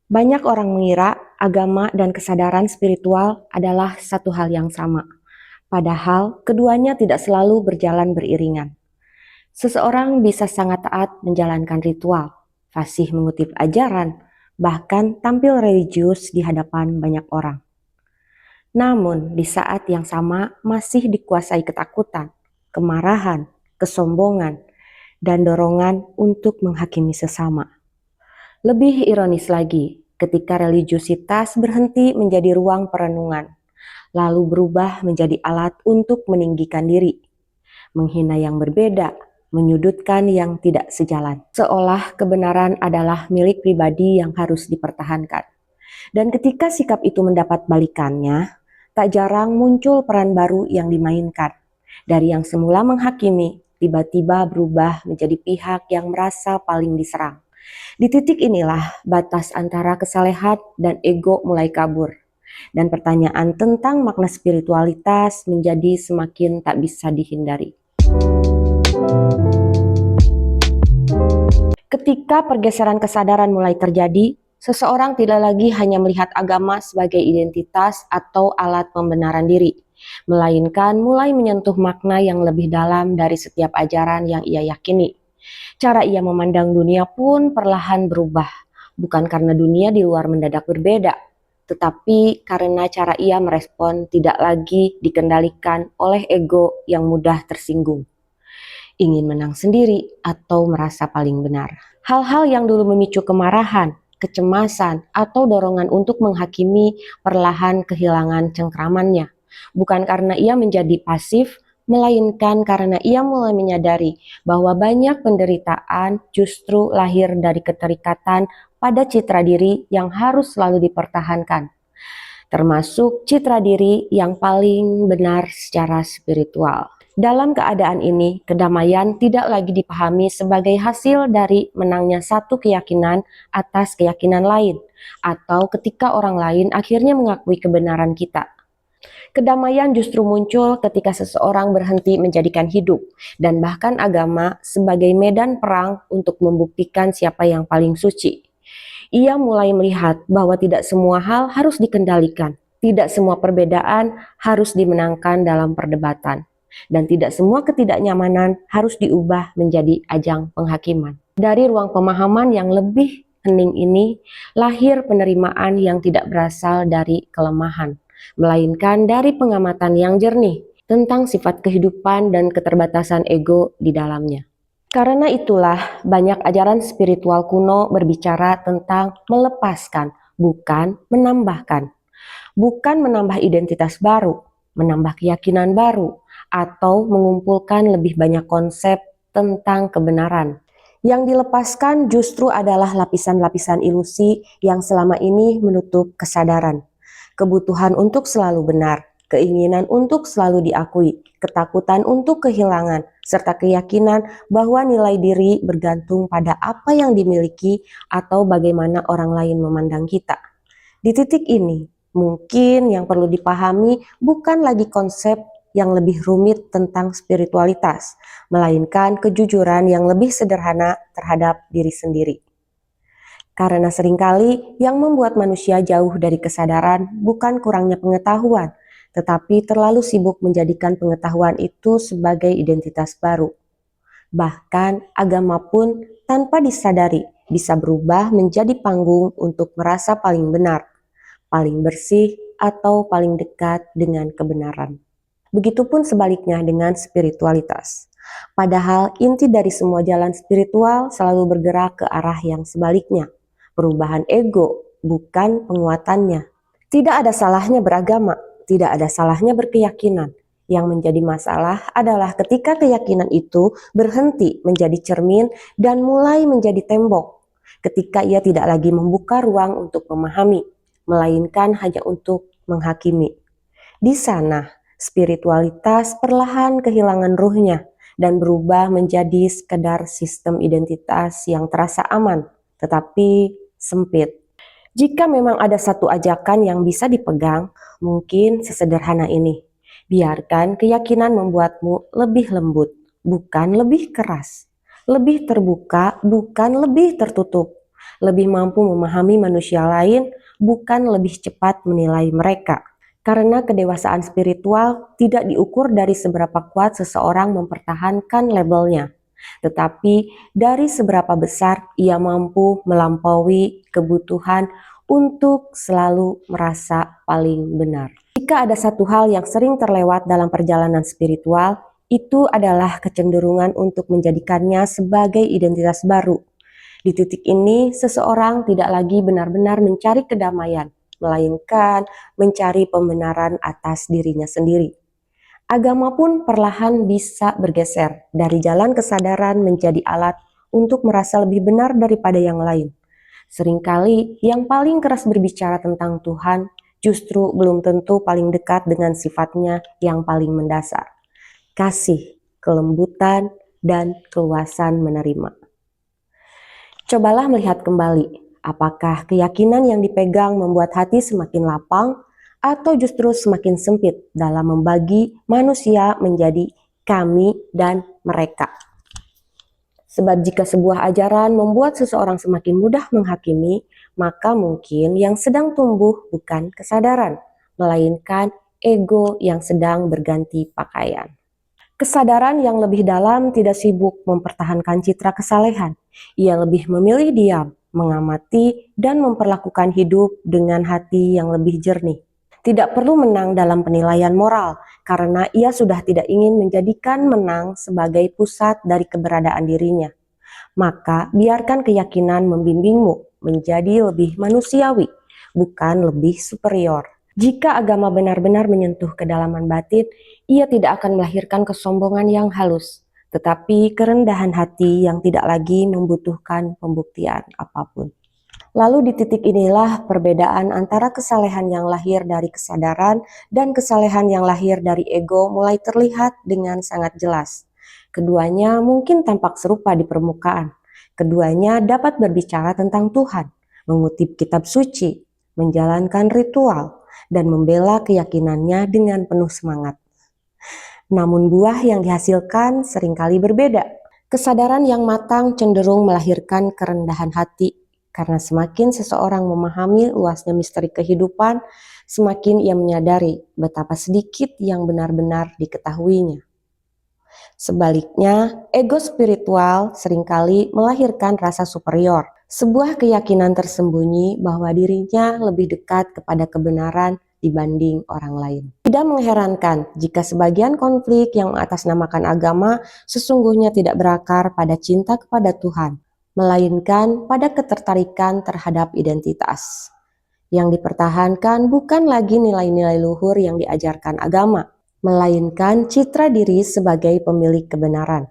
Banyak orang mengira agama dan kesadaran spiritual adalah satu hal yang sama, padahal keduanya tidak selalu berjalan beriringan. Seseorang bisa sangat taat menjalankan ritual, fasih mengutip ajaran, bahkan tampil religius di hadapan banyak orang. Namun, di saat yang sama masih dikuasai ketakutan, kemarahan, kesombongan, dan dorongan untuk menghakimi sesama. Lebih ironis lagi, ketika religiusitas berhenti menjadi ruang perenungan, lalu berubah menjadi alat untuk meninggikan diri, menghina yang berbeda, menyudutkan yang tidak sejalan. Seolah kebenaran adalah milik pribadi yang harus dipertahankan. Dan ketika sikap itu mendapat balikannya, tak jarang muncul peran baru yang dimainkan. Dari yang semula menghakimi, tiba-tiba berubah menjadi pihak yang merasa paling diserang. Di titik inilah batas antara kesalehan dan ego mulai kabur. Dan pertanyaan tentang makna spiritualitas menjadi semakin tak bisa dihindari. Ketika pergeseran kesadaran mulai terjadi, seseorang tidak lagi hanya melihat agama sebagai identitas atau alat pembenaran diri, melainkan mulai menyentuh makna yang lebih dalam dari setiap ajaran yang ia yakini. Cara ia memandang dunia pun perlahan berubah, bukan karena dunia di luar mendadak berbeda, tetapi karena cara ia merespon tidak lagi dikendalikan oleh ego yang mudah tersinggung, ingin menang sendiri, atau merasa paling benar. Hal-hal yang dulu memicu kemarahan, kecemasan, atau dorongan untuk menghakimi perlahan kehilangan cengkramannya. Bukan karena ia menjadi pasif, melainkan karena ia mulai menyadari bahwa banyak penderitaan justru lahir dari keterikatan pada citra diri yang harus selalu dipertahankan, termasuk citra diri yang paling benar secara spiritual. Dalam keadaan ini, kedamaian tidak lagi dipahami sebagai hasil dari menangnya satu keyakinan atas keyakinan lain, atau ketika orang lain akhirnya mengakui kebenaran kita. Kedamaian justru muncul ketika seseorang berhenti menjadikan hidup dan bahkan agama sebagai medan perang untuk membuktikan siapa yang paling suci. Ia mulai melihat bahwa tidak semua hal harus dikendalikan, tidak semua perbedaan harus dimenangkan dalam perdebatan, dan tidak semua ketidaknyamanan harus diubah menjadi ajang penghakiman. Dari ruang pemahaman yang lebih hening ini, lahir penerimaan yang tidak berasal dari kelemahan, melainkan dari pengamatan yang jernih tentang sifat kehidupan dan keterbatasan ego di dalamnya. Karena itulah banyak ajaran spiritual kuno berbicara tentang melepaskan, bukan menambahkan. Bukan menambah identitas baru, menambah keyakinan baru, atau mengumpulkan lebih banyak konsep tentang kebenaran. Yang dilepaskan justru adalah lapisan-lapisan ilusi yang selama ini menutup kesadaran. Kebutuhan untuk selalu benar, keinginan untuk selalu diakui, ketakutan untuk kehilangan, serta keyakinan bahwa nilai diri bergantung pada apa yang dimiliki atau bagaimana orang lain memandang kita. Di titik ini, mungkin yang perlu dipahami bukan lagi konsep yang lebih rumit tentang spiritualitas, melainkan kejujuran yang lebih sederhana terhadap diri sendiri. Karena seringkali yang membuat manusia jauh dari kesadaran bukan kurangnya pengetahuan, tetapi terlalu sibuk menjadikan pengetahuan itu sebagai identitas baru. Bahkan agama pun tanpa disadari bisa berubah menjadi panggung untuk merasa paling benar, paling bersih, atau paling dekat dengan kebenaran. Begitupun sebaliknya dengan spiritualitas. Padahal inti dari semua jalan spiritual selalu bergerak ke arah yang sebaliknya, perubahan ego, bukan penguatannya. Tidak ada salahnya beragama, tidak ada salahnya berkeyakinan. Yang menjadi masalah adalah ketika keyakinan itu berhenti menjadi cermin dan mulai menjadi tembok. Ketika ia tidak lagi membuka ruang untuk memahami, melainkan hanya untuk menghakimi. Di sana, spiritualitas perlahan kehilangan ruhnya dan berubah menjadi sekedar sistem identitas yang terasa aman, tetapi sempit. Jika memang ada satu ajakan yang bisa dipegang, mungkin sesederhana ini. Biarkan keyakinan membuatmu lebih lembut, bukan lebih keras. Lebih terbuka, bukan lebih tertutup. lebih mampu memahami manusia lain, bukan lebih cepat menilai mereka. Karena kedewasaan spiritual tidak diukur dari seberapa kuat seseorang mempertahankan labelnya, tetapi dari seberapa besar ia mampu melampaui kebutuhan untuk selalu merasa paling benar. Jika ada satu hal yang sering terlewat dalam perjalanan spiritual, itu adalah kecenderungan untuk menjadikannya sebagai identitas baru. Di titik ini, seseorang tidak lagi benar-benar mencari kedamaian, melainkan mencari pembenaran atas dirinya sendiri. Agama pun perlahan bisa bergeser dari jalan kesadaran menjadi alat untuk merasa lebih benar daripada yang lain. Seringkali yang paling keras berbicara tentang Tuhan justru belum tentu paling dekat dengan sifatnya yang paling mendasar. Kasih, kelembutan, dan keluasan menerima. Cobalah melihat kembali, apakah keyakinan yang dipegang membuat hati semakin lapang atau justru semakin sempit dalam membagi manusia menjadi kami dan mereka. Sebab jika sebuah ajaran membuat seseorang semakin mudah menghakimi, maka mungkin yang sedang tumbuh bukan kesadaran, melainkan ego yang sedang berganti pakaian. Kesadaran yang lebih dalam tidak sibuk mempertahankan citra kesalehan. Ia lebih memilih diam, mengamati, dan memperlakukan hidup dengan hati yang lebih jernih. Tidak perlu menang dalam penilaian moral, karena ia sudah tidak ingin menjadikan menang sebagai pusat dari keberadaan dirinya. Maka biarkan keyakinan membimbingmu menjadi lebih manusiawi, bukan lebih superior. Jika agama benar-benar menyentuh kedalaman batin, ia tidak akan melahirkan kesombongan yang halus, tetapi kerendahan hati yang tidak lagi membutuhkan pembuktian apapun. Lalu di titik inilah perbedaan antara kesalehan yang lahir dari kesadaran dan kesalehan yang lahir dari ego mulai terlihat dengan sangat jelas. Keduanya mungkin tampak serupa di permukaan. Keduanya dapat berbicara tentang Tuhan, mengutip kitab suci, menjalankan ritual, dan membela keyakinannya dengan penuh semangat. Namun buah yang dihasilkan seringkali berbeda. Kesadaran yang matang cenderung melahirkan kerendahan hati, karena semakin seseorang memahami luasnya misteri kehidupan, semakin ia menyadari betapa sedikit yang benar-benar diketahuinya. Sebaliknya, ego spiritual seringkali melahirkan rasa superior, sebuah keyakinan tersembunyi bahwa dirinya lebih dekat kepada kebenaran dibanding orang lain. Tidak mengherankan jika sebagian konflik yang mengatasnamakan agama sesungguhnya tidak berakar pada cinta kepada Tuhan, melainkan pada ketertarikan terhadap identitas. Yang dipertahankan bukan lagi nilai-nilai luhur yang diajarkan agama, melainkan citra diri sebagai pemilik kebenaran.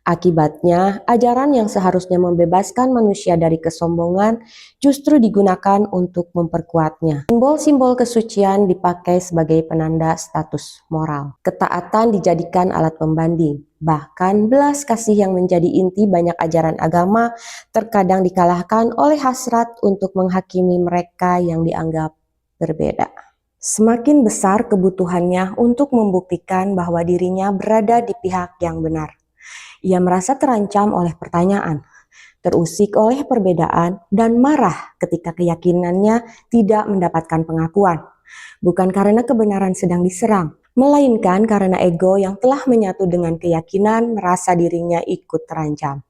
Akibatnya, ajaran yang seharusnya membebaskan manusia dari kesombongan justru digunakan untuk memperkuatnya. Simbol-simbol kesucian dipakai sebagai penanda status moral. Ketaatan dijadikan alat pembanding. Bahkan belas kasih yang menjadi inti banyak ajaran agama terkadang dikalahkan oleh hasrat untuk menghakimi mereka yang dianggap berbeda. Semakin besar kebutuhannya untuk membuktikan bahwa dirinya berada di pihak yang benar. Ia merasa terancam oleh pertanyaan, terusik oleh perbedaan, dan marah ketika keyakinannya tidak mendapatkan pengakuan. Bukan karena kebenaran sedang diserang, melainkan karena ego yang telah menyatu dengan keyakinan merasa dirinya ikut terancam.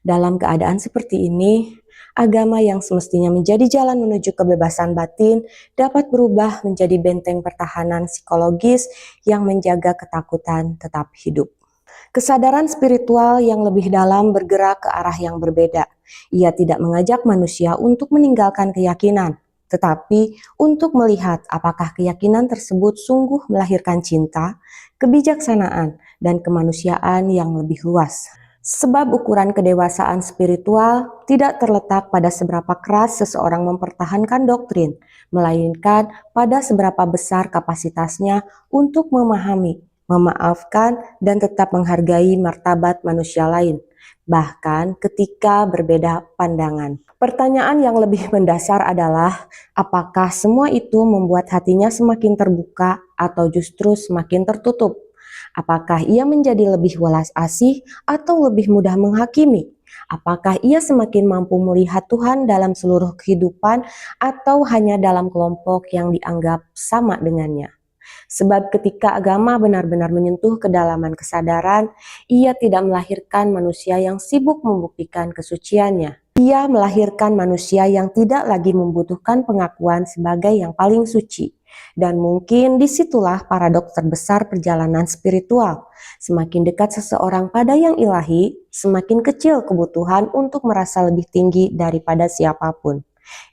Dalam keadaan seperti ini, agama yang semestinya menjadi jalan menuju kebebasan batin dapat berubah menjadi benteng pertahanan psikologis yang menjaga ketakutan tetap hidup. Kesadaran spiritual yang lebih dalam bergerak ke arah yang berbeda. Ia tidak mengajak manusia untuk meninggalkan keyakinan, tetapi untuk melihat apakah keyakinan tersebut sungguh melahirkan cinta, kebijaksanaan, dan kemanusiaan yang lebih luas. Sebab ukuran kedewasaan spiritual tidak terletak pada seberapa keras seseorang mempertahankan doktrin, melainkan pada seberapa besar kapasitasnya untuk memahami, memaafkan, dan tetap menghargai martabat manusia lain, bahkan ketika berbeda pandangan. Pertanyaan yang lebih mendasar adalah, apakah semua itu membuat hatinya semakin terbuka atau justru semakin tertutup? Apakah ia menjadi lebih welas asih atau lebih mudah menghakimi? Apakah ia semakin mampu melihat Tuhan dalam seluruh kehidupan atau hanya dalam kelompok yang dianggap sama dengannya? Sebab ketika agama benar-benar menyentuh kedalaman kesadaran, ia tidak melahirkan manusia yang sibuk membuktikan kesuciannya. Ia melahirkan manusia yang tidak lagi membutuhkan pengakuan sebagai yang paling suci. Dan mungkin disitulah paradoks terbesar perjalanan spiritual. Semakin dekat seseorang pada yang ilahi, semakin kecil kebutuhan untuk merasa lebih tinggi daripada siapapun.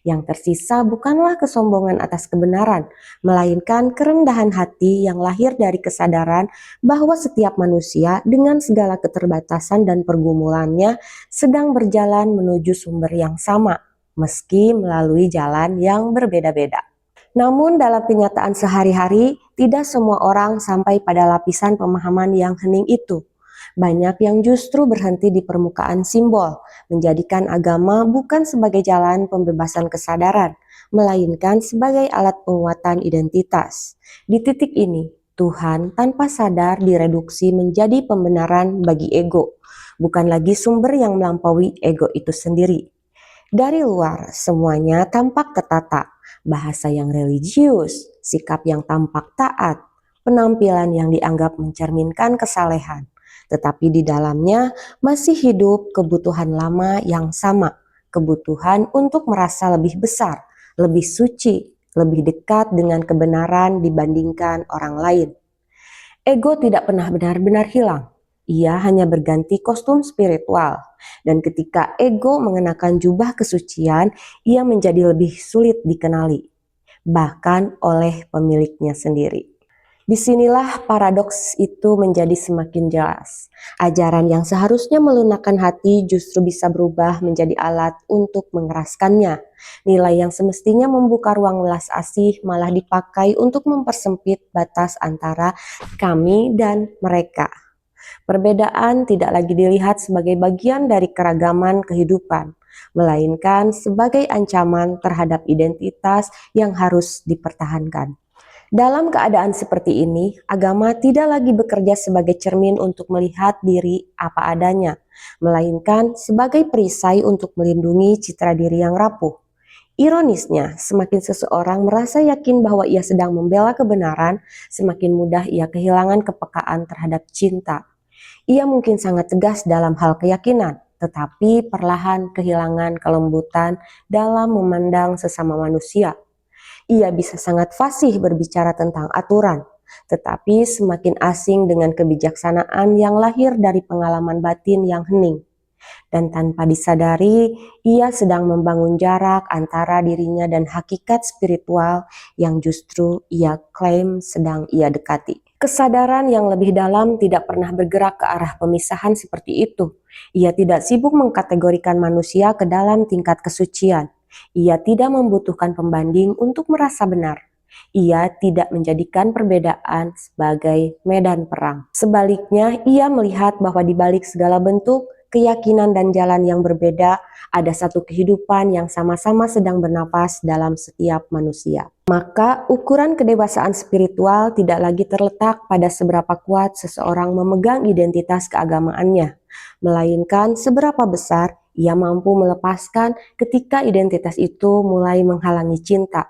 Yang tersisa bukanlah kesombongan atas kebenaran, melainkan kerendahan hati yang lahir dari kesadaran bahwa setiap manusia dengan segala keterbatasan dan pergumulannya sedang berjalan menuju sumber yang sama, meski melalui jalan yang berbeda-beda. Namun dalam kenyataan sehari-hari, tidak semua orang sampai pada lapisan pemahaman yang hening itu. Banyak yang justru berhenti di permukaan simbol, menjadikan agama bukan sebagai jalan pembebasan kesadaran, melainkan sebagai alat penguatan identitas. Di titik ini, Tuhan tanpa sadar direduksi menjadi pembenaran bagi ego, bukan lagi sumber yang melampaui ego itu sendiri. Dari luar, semuanya tampak tertata, bahasa yang religius, sikap yang tampak taat, penampilan yang dianggap mencerminkan kesalehan. Tetapi di dalamnya masih hidup kebutuhan lama yang sama, kebutuhan untuk merasa lebih besar, lebih suci, lebih dekat dengan kebenaran dibandingkan orang lain. Ego tidak pernah benar-benar hilang, ia hanya berganti kostum spiritual. Dan ketika ego mengenakan jubah kesucian, ia menjadi lebih sulit dikenali, bahkan oleh pemiliknya sendiri. Disinilah paradoks itu menjadi semakin jelas. Ajaran yang seharusnya melunakkan hati justru bisa berubah menjadi alat untuk mengeraskannya. Nilai yang semestinya membuka ruang welas asih malah dipakai untuk mempersempit batas antara kami dan mereka. Perbedaan tidak lagi dilihat sebagai bagian dari keragaman kehidupan, melainkan sebagai ancaman terhadap identitas yang harus dipertahankan. Dalam keadaan seperti ini, agama tidak lagi bekerja sebagai cermin untuk melihat diri apa adanya, melainkan sebagai perisai untuk melindungi citra diri yang rapuh. Ironisnya, semakin seseorang merasa yakin bahwa ia sedang membela kebenaran, semakin mudah ia kehilangan kepekaan terhadap cinta. Ia mungkin sangat tegas dalam hal keyakinan, tetapi perlahan kehilangan kelembutan dalam memandang sesama manusia. Ia bisa sangat fasih berbicara tentang aturan, tetapi semakin asing dengan kebijaksanaan yang lahir dari pengalaman batin yang hening. Dan tanpa disadari, ia sedang membangun jarak antara dirinya dan hakikat spiritual yang justru ia klaim sedang ia dekati. Kesadaran yang lebih dalam tidak pernah bergerak ke arah pemisahan seperti itu. Ia tidak sibuk mengkategorikan manusia ke dalam tingkat kesucian. Ia tidak membutuhkan pembanding untuk merasa benar. Ia tidak menjadikan perbedaan sebagai medan perang. Sebaliknya, ia melihat bahwa di balik segala bentuk, keyakinan dan jalan yang berbeda, ada satu kehidupan yang sama-sama sedang bernapas dalam setiap manusia. Maka ukuran kedewasaan spiritual tidak lagi terletak pada seberapa kuat seseorang memegang identitas keagamaannya, melainkan seberapa besar ia mampu melepaskan ketika identitas itu mulai menghalangi cinta.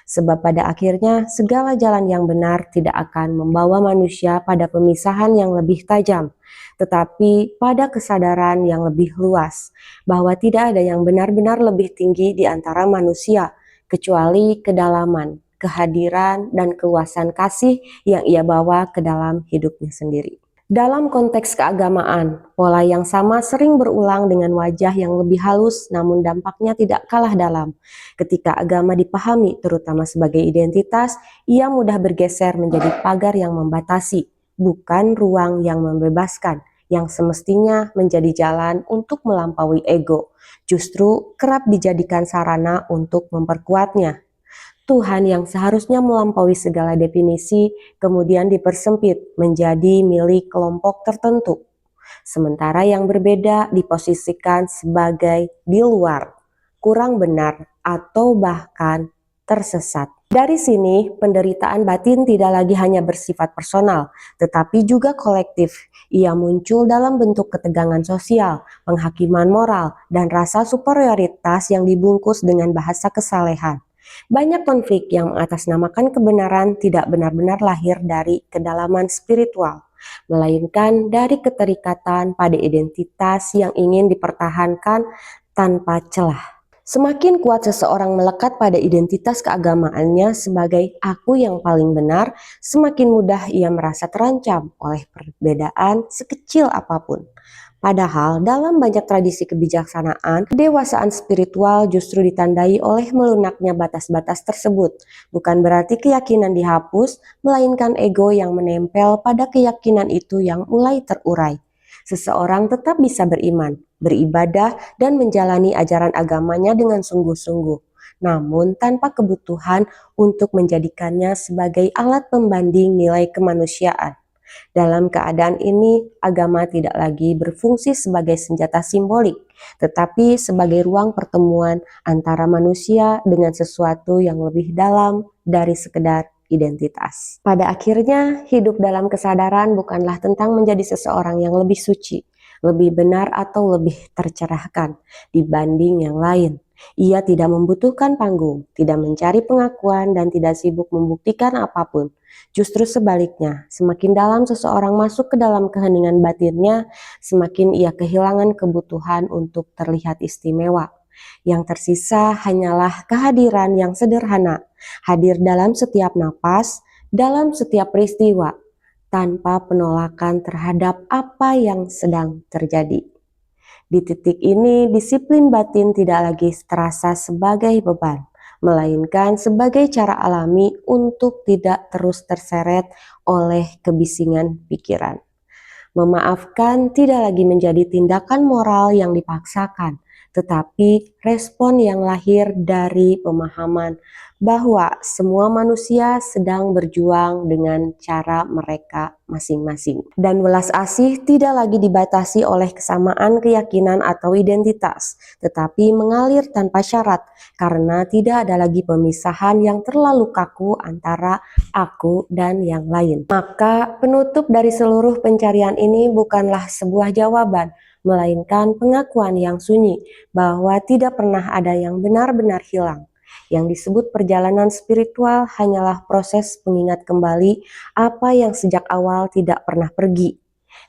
Sebab pada akhirnya segala jalan yang benar tidak akan membawa manusia pada pemisahan yang lebih tajam, tetapi pada kesadaran yang lebih luas, bahwa tidak ada yang benar-benar lebih tinggi di antara manusia, kecuali kedalaman, kehadiran, dan keluasan kasih yang ia bawa ke dalam hidupnya sendiri. Dalam konteks keagamaan, pola yang sama sering berulang dengan wajah yang lebih halus namun dampaknya tidak kalah dalam. Ketika agama dipahami terutama sebagai identitas, ia mudah bergeser menjadi pagar yang membatasi, bukan ruang yang membebaskan, yang semestinya menjadi jalan untuk melampaui ego, justru kerap dijadikan sarana untuk memperkuatnya. Tuhan yang seharusnya melampaui segala definisi kemudian dipersempit menjadi milik kelompok tertentu, sementara yang berbeda diposisikan sebagai di luar, kurang benar, atau bahkan tersesat. Dari sini, penderitaan batin tidak lagi hanya bersifat personal, tetapi juga kolektif. Ia muncul dalam bentuk ketegangan sosial, penghakiman moral, dan rasa superioritas yang dibungkus dengan bahasa kesalehan. Banyak konflik yang mengatasnamakan kebenaran tidak benar-benar lahir dari kedalaman spiritual, melainkan dari keterikatan pada identitas yang ingin dipertahankan tanpa celah. Semakin kuat seseorang melekat pada identitas keagamaannya sebagai aku yang paling benar, semakin mudah ia merasa terancam oleh perbedaan sekecil apapun. Padahal dalam banyak tradisi kebijaksanaan, kedewasaan spiritual justru ditandai oleh melunaknya batas-batas tersebut. Bukan berarti keyakinan dihapus, melainkan ego yang menempel pada keyakinan itu yang mulai terurai. Seseorang tetap bisa beriman, beribadah, dan menjalani ajaran agamanya dengan sungguh-sungguh, namun tanpa kebutuhan untuk menjadikannya sebagai alat pembanding nilai kemanusiaan. Dalam keadaan ini, agama tidak lagi berfungsi sebagai senjata simbolik, tetapi sebagai ruang pertemuan antara manusia dengan sesuatu yang lebih dalam dari sekedar identitas. Pada akhirnya, hidup dalam kesadaran bukanlah tentang menjadi seseorang yang lebih suci, lebih benar atau lebih tercerahkan dibanding yang lain. Ia tidak membutuhkan panggung, tidak mencari pengakuan, dan tidak sibuk membuktikan apapun. Justru sebaliknya, semakin dalam seseorang masuk ke dalam keheningan batinnya, semakin ia kehilangan kebutuhan untuk terlihat istimewa. Yang tersisa hanyalah kehadiran yang sederhana, hadir dalam setiap napas, dalam setiap peristiwa, tanpa penolakan terhadap apa yang sedang terjadi. Di titik ini, disiplin batin tidak lagi terasa sebagai beban, melainkan sebagai cara alami untuk tidak terus terseret oleh kebisingan pikiran. Memaafkan tidak lagi menjadi tindakan moral yang dipaksakan, tetapi respon yang lahir dari pemahaman bahwa semua manusia sedang berjuang dengan cara mereka masing-masing. Dan welas asih tidak lagi dibatasi oleh kesamaan keyakinan atau identitas, tetapi mengalir tanpa syarat karena tidak ada lagi pemisahan yang terlalu kaku antara aku dan yang lain. Maka penutup dari seluruh pencarian ini bukanlah sebuah jawaban, melainkan pengakuan yang sunyi bahwa tidak pernah ada yang benar-benar hilang. Yang disebut perjalanan spiritual hanyalah proses pengingat kembali apa yang sejak awal tidak pernah pergi.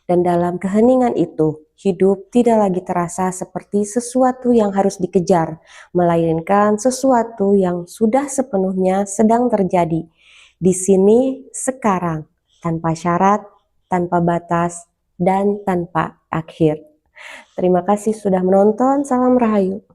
Dan dalam keheningan itu, hidup tidak lagi terasa seperti sesuatu yang harus dikejar, melainkan sesuatu yang sudah sepenuhnya sedang terjadi. Di sini, sekarang, tanpa syarat, tanpa batas, dan tanpa akhir. Terima kasih sudah menonton, salam Rahayu.